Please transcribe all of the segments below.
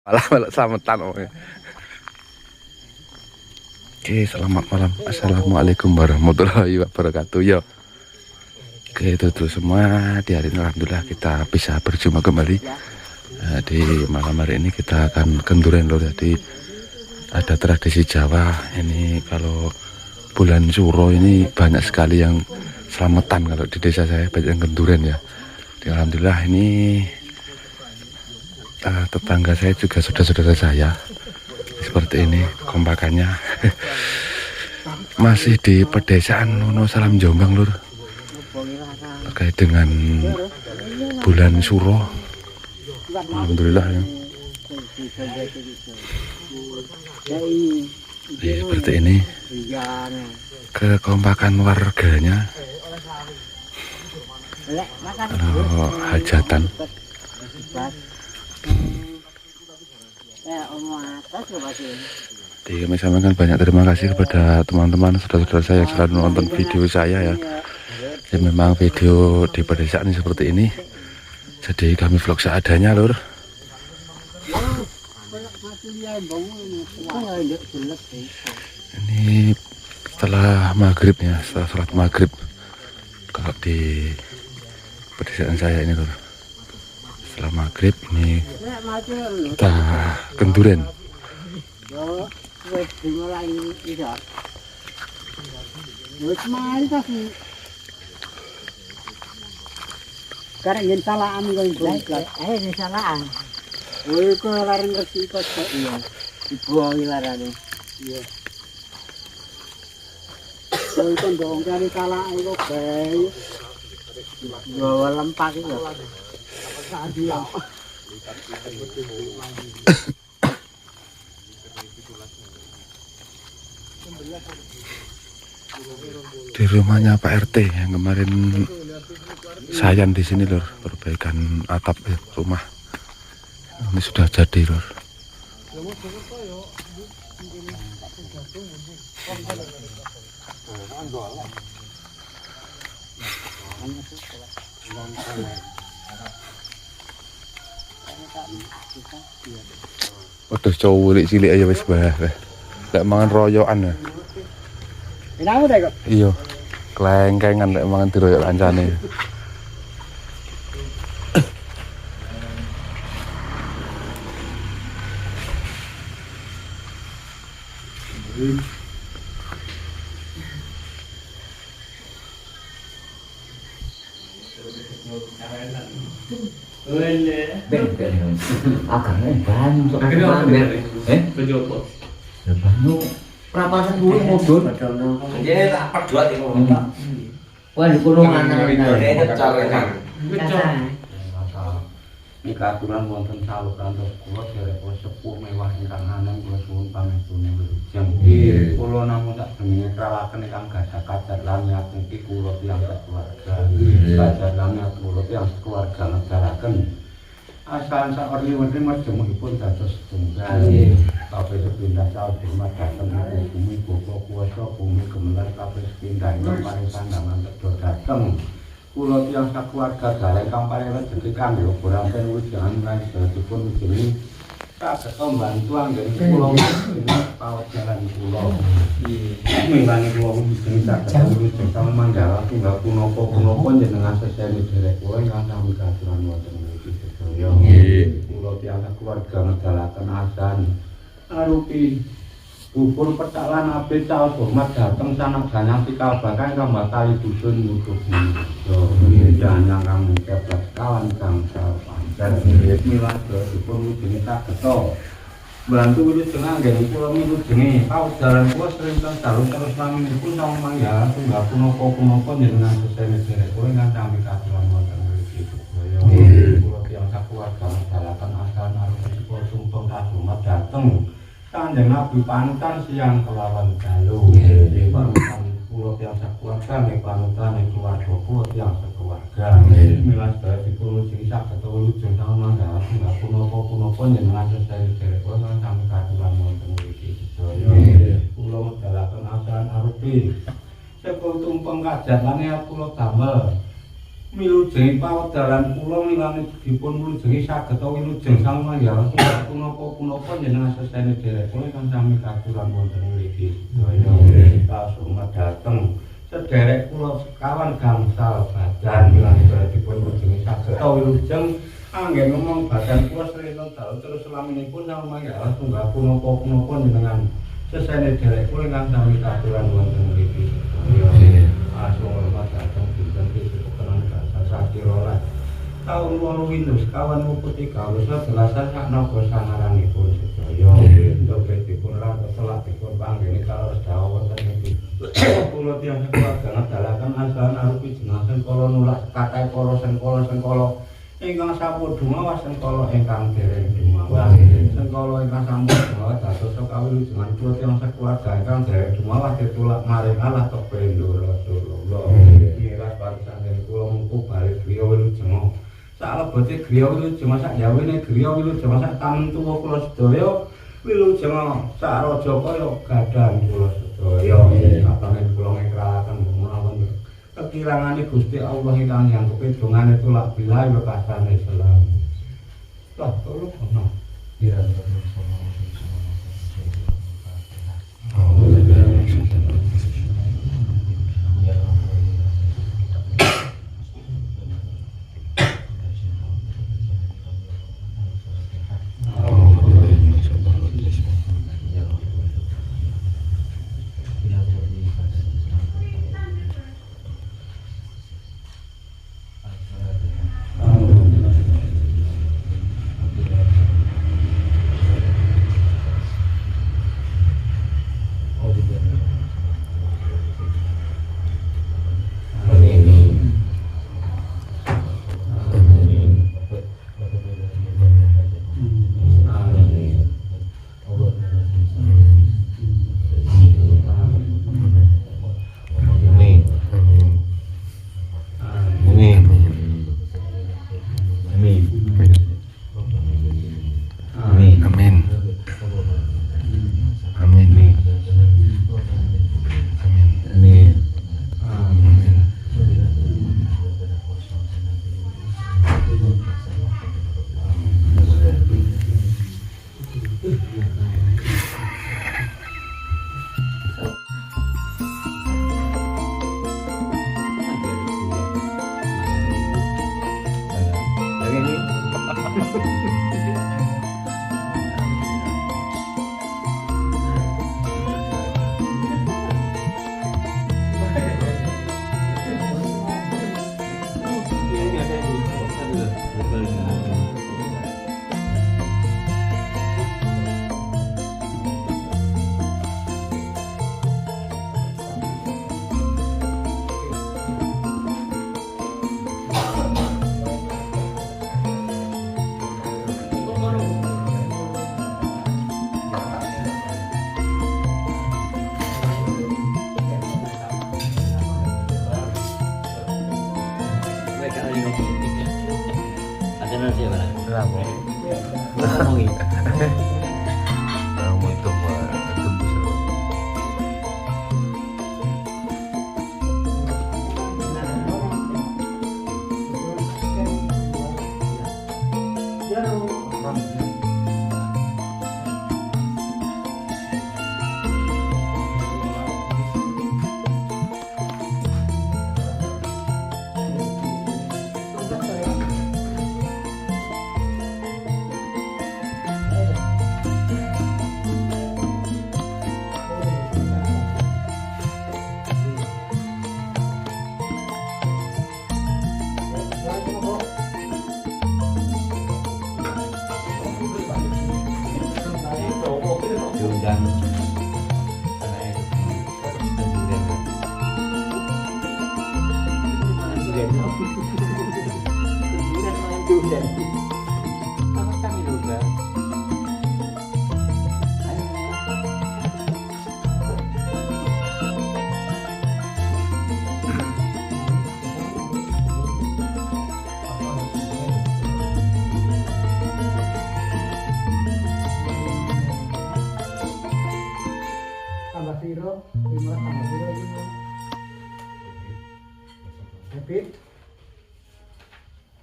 Malah selamatan omongnya. Oke, selamat malam. Assalamualaikum warahmatullahi wabarakatuh. Yo. Oke, itu tuh semua di hari ini alhamdulillah kita bisa berjumpa kembali. Di malam hari ini kita akan kenduren lur. Jadi ada tradisi Jawa ini kalau bulan Suro ini banyak sekali yang selamatan kalau di desa saya banyak yang kenduren ya. Jadi, alhamdulillah ini tetangga saya juga saudara-saudara saya seperti ini kompakannya. Masih di pedesaan Wonosalam Jombang lur, terkait dengan bulan Suro. Alhamdulillah ya. Seperti ini kekompakan warganya kalau hajatan. Jadi kami sampaikan banyak terima kasih kepada teman-teman saudara-saudara saya yang selalu nonton video saya ya. Jadi memang video di pedesaan ini seperti ini. Jadi kami vlog seadanya lur. Ini setelah maghrib ya, setelah sholat maghrib kalau di pedesaan saya ini lur. Setelah maghrib ini kita kenduren. Karena yang salah ambil itu, salah. Oh, kalau larang ngerti kok iya, dibuang larang iya. Oh, itu dong cari salah itu baik. Bawa lempak itu. Di rumahnya Pak RT yang kemarin sayan di sini lur, perbaikan atap ya, rumah ini sudah jadi lur. Waduh cowok cilik aja wis bah. Lek mangan royokan ya. Kenapa deh kok? Iya. Klengkengan lek mangan diroyok kancane. Agaknya bantu bantu rapasan dulu mudun jadi rapat dua tiga wah di gunung anak-anak Nika aturan wonten saluk kantor kula derek sepuh mewah ingkang anem kula suwun pamestune wilujeng. Kula namung sak demene krawakaken ingkang gadah kajar lan niat niki kula tiyang keluarga. Kajar lan niat kula tiyang keluarga ngedalaken asal saorni wedi majemukipun dados setunggal. Kabeh sepindah saud hormat dhateng bumi bapa kuwasa bumi gemelar kabeh sepindah ingkang parisan dangan tedha dhateng kula tiyang sakeluarga dalem kang paring rejeki kangge borampen wujudan lan sedherepipun ujine saged mbantu anggen kula pawat jalan kula. Mingane kula wujuding saged wujud sama manggala tunggal punapa-punapa jenengan sesene derek kula ingkang sami katuran wonten mriki sedaya. Kula tiyang sakeluarga ngedalaken asan arupi bubur petak lan ape caos hormat dateng sanak ganyang tikal bakal kang batali dusun musuh jangan kang mengkeplas kawan kang salpan milah dipun wujudnya tak keto bantu wujud tengah gini kula milu jengi paudaran kula sering terus terus namin pun sama manggala tunggal punoko jenengan sesene derek kula ingkang sami katuran wonten mriki sedaya kula tiyang sakeluarga ngedalaken asan arupi kula sumpeng hormat dateng Kanjeng Nabi panutan siang kelawan dalu. Panutan kula tiyang sakeluarga ning panutan ing keluarga kula tiyang sakeluarga. Milas bae dipun sing saged wilujeng taun manggala tunggal punapa-punapa jenengan sesane derek kula sami katuran wonten mriki sedaya. Kula medalaken asan arupi sepul tumpeng kajar lan kula damel milujengi pawedaran kula milane dipun milujengi saged wilujeng Sang Hyang Widi punapa-punapa jenengan sesene derek kula ingkang sami katuran wonten mriki sedaya kasumat dhateng sederek kula sekawan gangsal badan milane dipun milujengi saged wilujeng anggen ngomong badan kula srena dalu terus selaminipun Sang Hyang tunggal punapa-punapa jenengan sesene derek kula ingkang sami katuran wonten mriki asung hormat dhateng dinten Sakira taun 8 kawan muputi kawula belasan sak naga sangaranipun sedaya ndoke dipun rangkep selak dipun panggeni karo sedawa wonten iki kula tiyang keluarga dalaken asahan arupi jenengan kala nulak kathah para sengkala ingkang sampun dumawas sengkala ingkang dereng dumawas sengkala ingkang sampun dumawas dados kawilujengan kula tiyang keluarga ingkang dereng dumawas ditulak maring Allah tok pendo Rasulullah miras parisan kula mengko bali griya wilujeng salebete griya wilujeng sak yawene griya wilujeng sak tamen tuwa kula sedaya wilujeng sak raja kaya gadang kula sedaya kapangen kula ngekralaken menawi kekirangane Gusti Allah ingkang nyangkupi dongane tulak bilahi wekasane selam lah tolong ono ya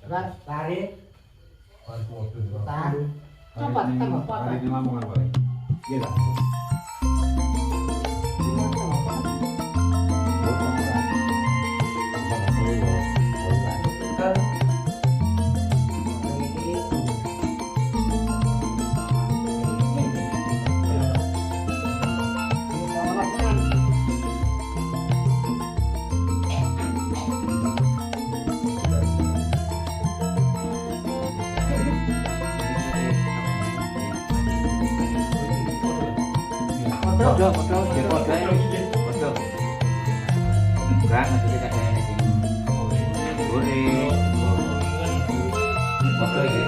Lari. Tahan. Coba tembak apa? Hari ini Lamongan, Pak. Iya dah. Foto, biar foto ini. Foto. Enggak, nanti kita kayak ini. Boleh. Foto ini.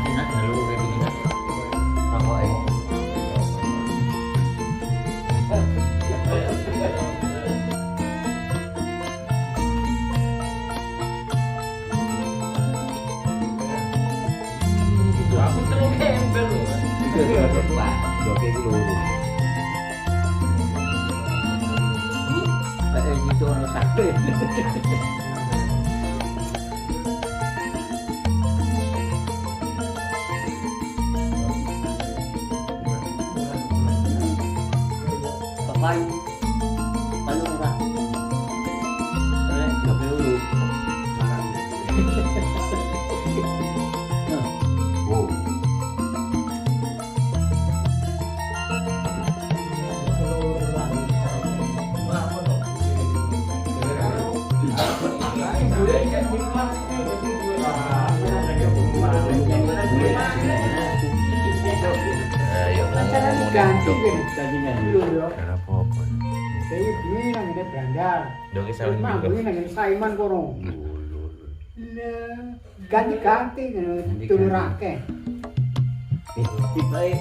Nas lalu kayak gini kan. Rokok ini. Itu orang sakit. Papayu, palu enggak? Nggak perlu. Oh. Ganti kan tadinya dulu yo. Ada apa-apa. Saya beli nang ngene Brandal. Dong isa Mah beli nang ngene Saiman kono. Ganti-ganti tulurake. Tipe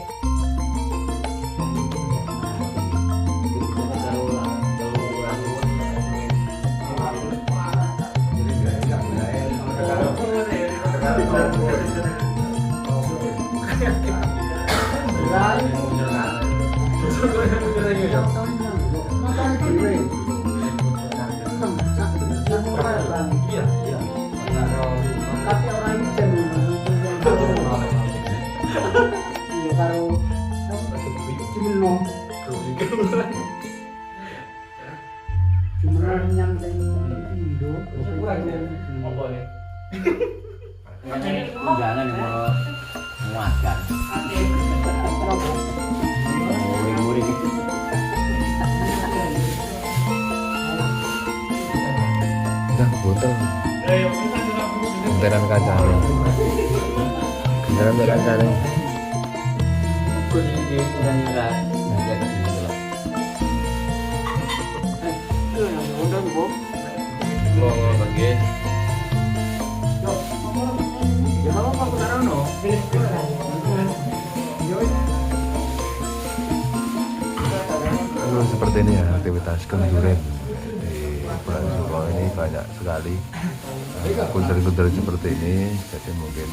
Tapi orang ini iya karo Cimenong. Cimenong nyampen Indo. jangan mau muatkan. Muring-muring. Udah kebotol. Genteran kacanya. Genteran kacanya. Udah nyerah. Nanti ke sini dulu. Lo lagi. Lalu seperti ini ya aktivitas kenduren di bulan Suro ini banyak sekali kuntil-kuntil seperti ini. Jadi mungkin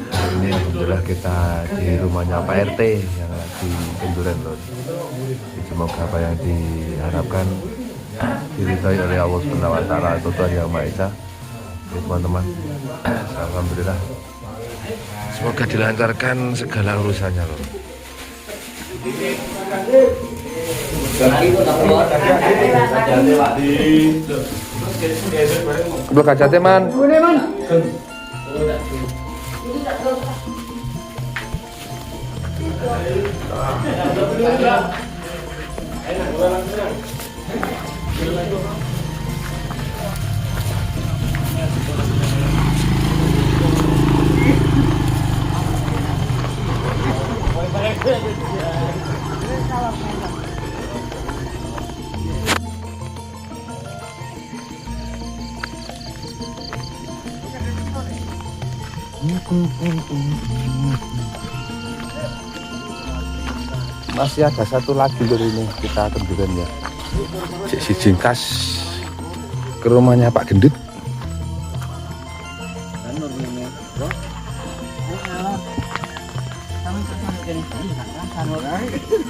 hari ini alhamdulillah kita di rumahnya Pak RT yang lagi kenduren loh. Jadi semoga apa yang diharapkan diridhoi oleh Allah Subhanahu wa taala atau Tuhan Yang Maha Esa. Ya, teman-teman, alhamdulillah semoga dilancarkan segala urusannya loh. Udah kaca teman. Boleh man. Masih ada satu lagi dari ini kita kenduran ya. Cik si jengkas ke rumahnya Pak Gendut.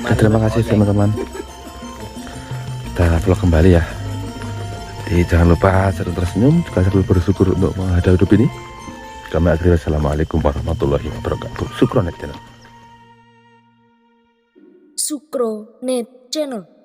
Oke, terima kasih teman-teman. Kita vlog kembali ya. Jadi jangan lupa sering tersenyum, juga selalu bersyukur untuk menghadapi hidup ini. Kami akhiri, assalamualaikum warahmatullahi wabarakatuh. Sukronet channel. Sukronet Channel.